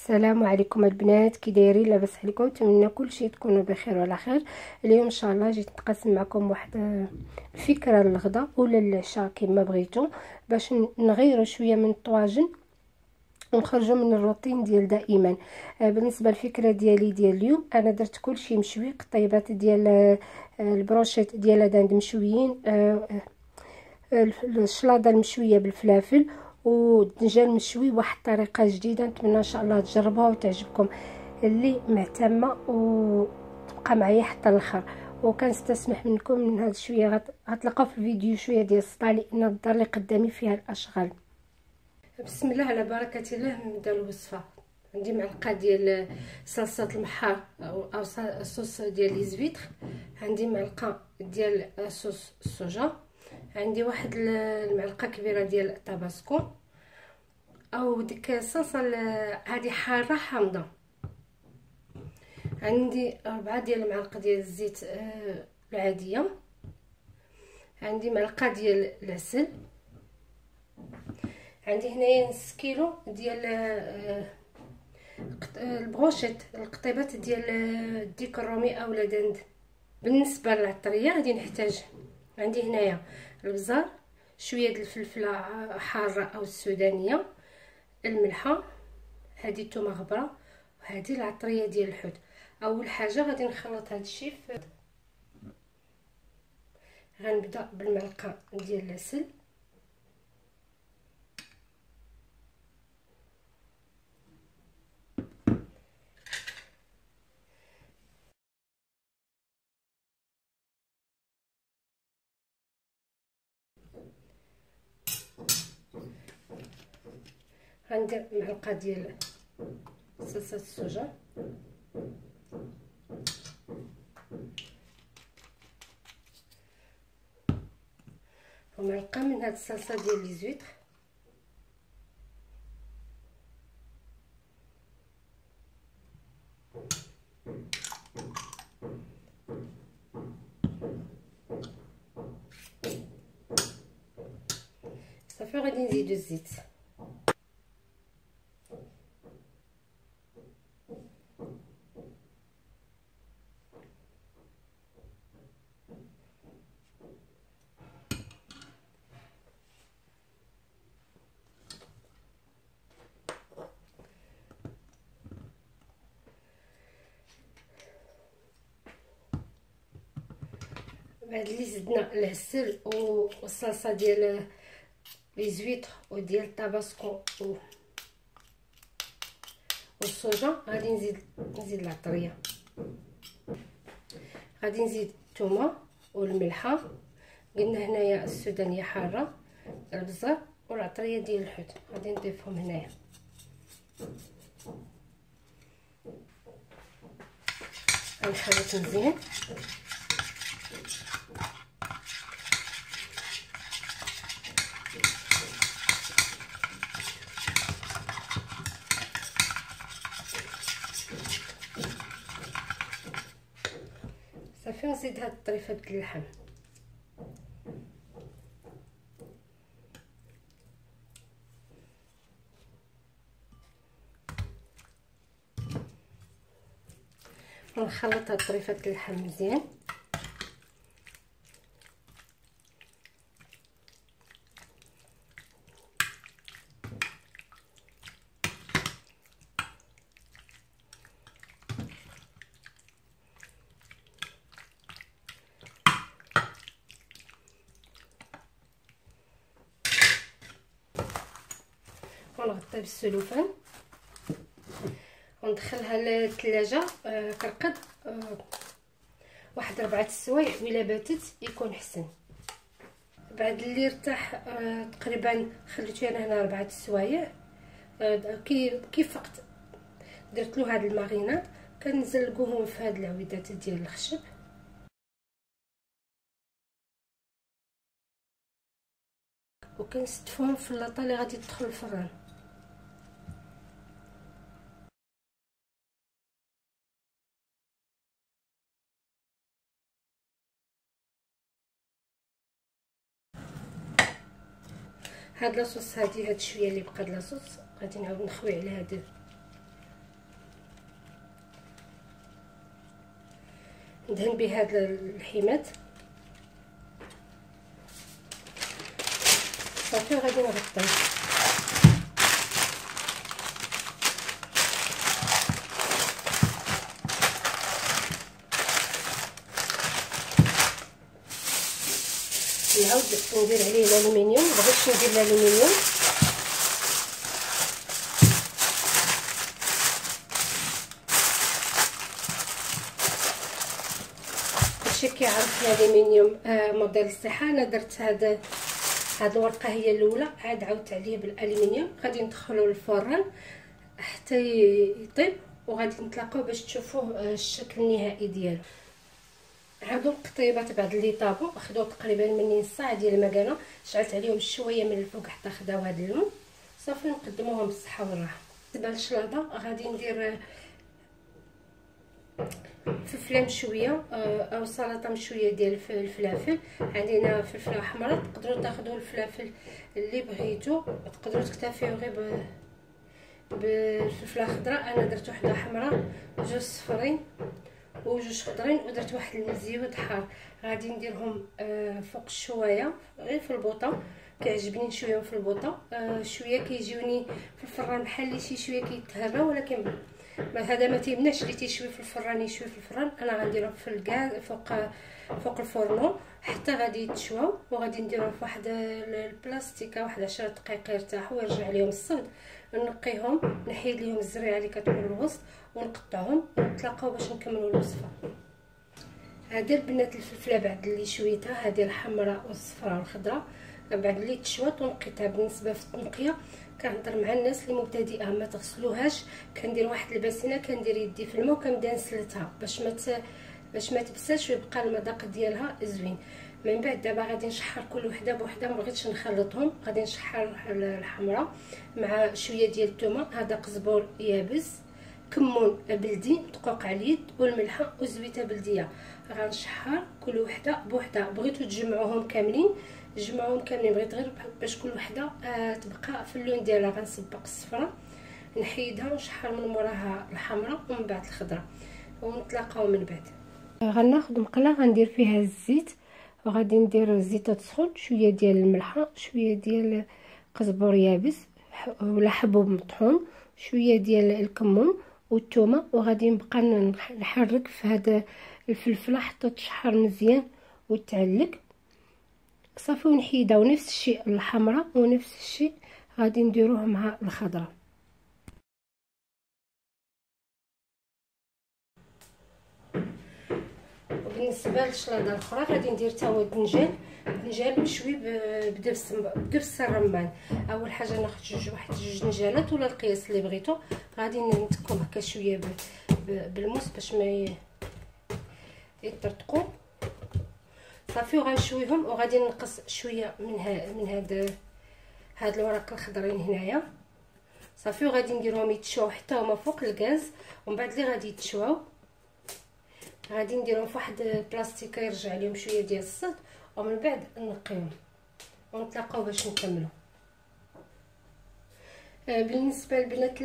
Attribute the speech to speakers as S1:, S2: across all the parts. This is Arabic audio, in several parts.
S1: السلام عليكم البنات، كي دايرين؟ لاباس عليكم؟ نتمنى كلشي تكونوا بخير وعلى خير. اليوم ان شاء الله جيت نقسم معكم واحد الفكره للغدا ولا العشاء كما بغيتو، باش نغيروا شويه من الطواجن ونخرجوا من الروتين ديال دائما. بالنسبه للفكره ديال اليوم، انا درت كلشي مشوي، قطيبات ديال البروشيت ديال داند مشويين، الشلاضه المشويه بالفلافل والدجاج مشوي، واحد الطريقه جديده. نتمنى ان شاء الله تجربوها وتعجبكم. اللي مهتمه وتبقى معايا حتى الاخر، وكنستسمح منكم من هذا شويه غتلقاو في الفيديو شويه ديال الصداع لان الدار اللي قدامي فيها الاشغال. بسم الله على بركه الله. نبدا الوصفه. عندي معلقه ديال صلصه المحار او صوص ديال ليزفيتر، عندي معلقه ديال صوص الصوجا، عندي واحد المعلقه كبيره ديال الطباسكو او ديك الصلصه هذه حاره حامضه، عندي 4 ديال المعالق ديال الزيت العاديه، عندي معلقه ديال العسل، عندي هنايا نص كيلو ديال البروشيت، القطيبات ديال الديك الرومي او دند. بالنسبه للعطريه غادي نحتاج، عندي هنايا البزار، شويه د الفلفله حاره او السودانيه، الملحه، هذه الثومه غبره، وهذه العطريه ديال الحوت. اول حاجه غادي نخلط هذا الشيء. غنبدا بالمعلقه ديال العسل، غندير معلقه ديال صلصه الصوجا، ومعلقه من هاد الصلصه ديال لي زويتر، صافي. غادي نزيدو الزيت، بعد اللي زدنا العسل والصلصه ديال لي زويتر وديال الطباسكو والصوجا، غادي نزيد العطريه، غادي نزيد الثومه والملحه، قلنا هنايا السودانيه حاره، البزار والعطريه ديال الحوت غادي نضيفهم هنايا. غنحرك مزيان، صافي. نزيد هاد الطريفه ديال اللحم، ونخلط هاد الطريفه ديال اللحم مزيان. ونغطي بالسلوفان وندخلها للثلاجه كرقد واحد 4 السوايع، ولا باتت يكون حسن. بعد اللي ارتاح تقريبا خليته انا هنا 4 السوايع، كي فقت درت له هاد الماريناد، كنزلقوهم في هاد العويدات ديال الخشب وكنستفوهم في اللاطه اللي غادي تدخل الفران. هاد لاصوص، هاد شويه اللي بقى د لاصوص غادي نعاود نخوي على هاد ندهن بهذا الحماد صافي. غادي نغطيه. نعاود ندير عليه الالومنيوم، بغيتش ندير الالومنيوم. هادشي كيعرف الالومنيوم موديل الصحه. انا درت هاد الورقه هي الاولى، عاد عاودت عليه بالالومنيوم. غادي ندخلو للفران حتى يطيب، وغادي نتلاقاو باش تشوفوه الشكل النهائي ديالو. هادو القطيبات بعد اللي طابوا اخذوا تقريبا مني نص ساعه ديال المكانه، شعلت عليهم شويه من الفوق حتى خداو هذا اللون. صافي نقدموهم بالصحه والراحه. بالنسبه للشلاضه غادي ندير فلفله مشويه او سلطه مشويه ديال الفلافل. عندنا فلفله حمراء، تقدروا تاخذوا الفلافل اللي بغيتو، تقدروا تكتفيو غير بالفلفله خضراء. انا درت وحده حمراء، جوج صفرين وجوج خضرين، ودرت واحد المزيود حار. غادي نديرهم فوق الشوايه غير في البوطه، كيعجبني نشويهم في البوطه. شويه كيجيوني في الفران بحال اللي شي شويه كيتهرى، ولكن هذا ما تيمنعش اللي تيشوي في الفران يشوي في الفران. انا غنديرهم في الغاز فوق الفرن حتى غادي يتشواو، وغادي نديرهم في واحد البلاستيكه واحد 10 دقائق يرتاحوا ويرجع ليهم الصهد. نقيهم، نحيد ليهم الزريعه اللي كتكون الوسط ونقطعهم، ونتلاقاو باش نكملوا الوصفه. هذه البنات الفلفله بعد اللي شويتها، هذه الحمراء والصفراء والخضراء بعد اللي تشوات ونقيتها. بالنسبه في التنقيه كنهضر مع الناس اللي مبتدئه ما تغسلوهاش، كندير واحد الباسينه كندير يدي في الماء وكنبدا نسلتها باش ما تبساش ويبقى المذاق ديالها زوين. من بعد دابا غادي نشحر كل وحده بوحده، ما بغيتش نخلطهم. غادي نشحر الحمراء مع شويه ديال الثومه، هذا قزبور يابس، كمون بلدي مدقوق على اليد، والملحه وزويته بلديه. غنشحر كل وحده بوحده. بغيتو تجمعوهم كاملين جمعوهم كاملين، بغيت غير باش كل وحده تبقى في اللون ديالها. غنسبق الصفراء نحيدها ونشحر من موراها الحمراء ومن بعد الخضراء، ونتلاقاو من بعد. غناخذ مقله غندير فيها الزيت، وغادي ندير الزيت تسخن، شويه ديال الملحه، شويه ديال قزبور يابس ولا حبوب مطحون، شويه ديال الكمون والثومه، وغادي نبقى نحرك في هذا الفلفله حتى تشحر مزيان وتعلق صافي. ونحيدها، ونفس الشيء الحمراء ونفس الشيء غادي نديروه مع الخضراء. بالنسبه للشلاضه الاخرى غادي ندير تا هو الدنجال مشوي بدبس الرمان. اول حاجه ناخذ واحد جوج دنجالات ولا القياس اللي بغيتو، غادي نتكهم هكا شويه بالموس باش ما يطرطقوا صافي. وغنشويهم، وغادي نقص شويه من هاد الورق الخضرين هنايا صافي. وغادي نديرهم يتشواو حتى هما فوق الغاز، ومن بعد اللي غادي يتشواو غادي نديرهم في واحد البلاستيكه يرجع عليهم شويه ديال الصهد، ومن بعد نقيهم ونتلاقاو باش نكملوا. بالنسبه للبنات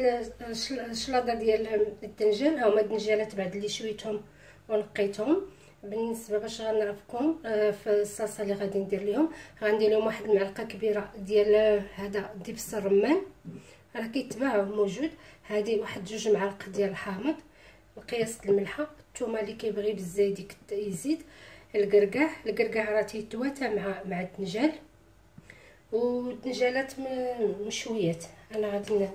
S1: الشلاضه ديال الدنجال، هما الدنجالات بعد اللي شويتهم ونقيتهم. بالنسبه باش غنرافقهم في الصلصه اللي غادي ندير لهم، غندير لهم واحد المعلقه كبيره ديال هذا دبس الرمان، راه كيتباع موجود. هذه واحد جوج معالق ديال الحامض، القياس الملحه، الثومه اللي كيبغي بزاف يزيد، الكركاع راه تيتواتى مع الدنجال، والدنجالات مشويات. انا غادي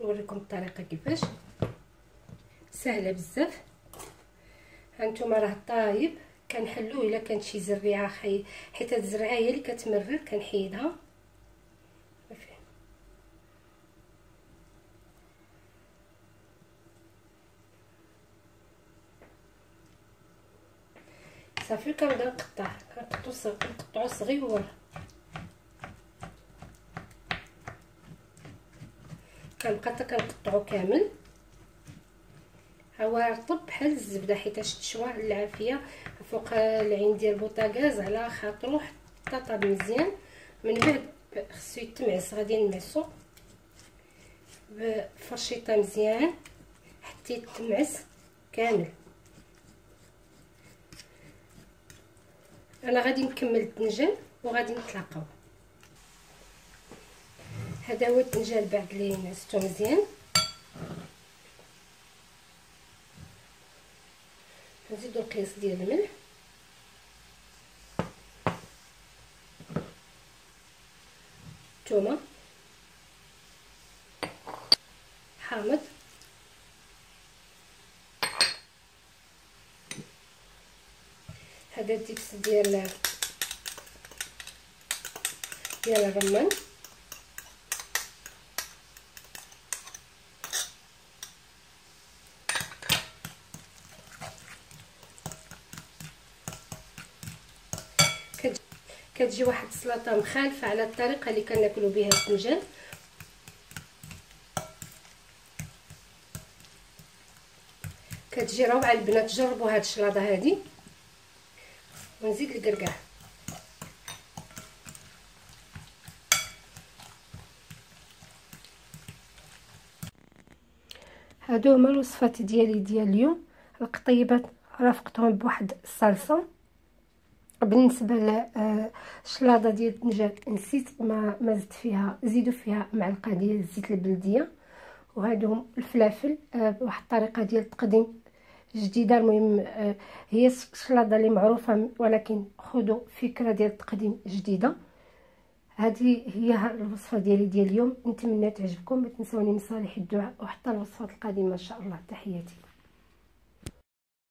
S1: نوريكم الطريقه كيفاش سهله بزاف. هانتوما راه طايب، كنحلوه الا كانت شي زريعه حيت هاد الزرعه هي اللي كتمرر كنحيدها صافي. كنبدا نقطعو صغيور، كنبقى حتى كنقطعو كامل. هو رطب بحال الزبده حيتاش تشوى العافيه فوق العين ديال البوطاغاز على خاطرو حتى طاب مزيان. من بعد خصو يتمعس، غادي نمعسو بفرشيطه مزيان حتى يتمعس كامل انا غادي نكمل الدنجال وغادي نتلاقاو. هذا هو الدنجال بعد لي نعستو مزيان. نزيدو القياس ديال الملح، الثومه، حامض، هذا الدبس ديال الرمان، كتجي واحد السلطه مخالفه على الطريقه اللي كناكلوا بها الدنجال. كتجي روعه البنات، جربوا هاد الشلاضه هادي. ونزيد الكركاع، هادو هما الوصفات ديال اليوم. القطيبات رافقتهم بواحد الصلصه. بالنسبه للشلاضه ديال الدنجال نسيت ما زدت فيها، زيدوا فيها معلقه ديال الزيت البلديه. وهادو الفلافل بواحد الطريقه ديال التقديم جديده. المهم هي الشلاضه اللي معروفه، ولكن خذوا فكره ديال التقديم جديده. هذه هي الوصفه ديال اليوم. نتمنى تعجبكم. ما تنسوني من صالح الدعاء، وحتى الوصفات القادمه ان شاء الله. تحياتي.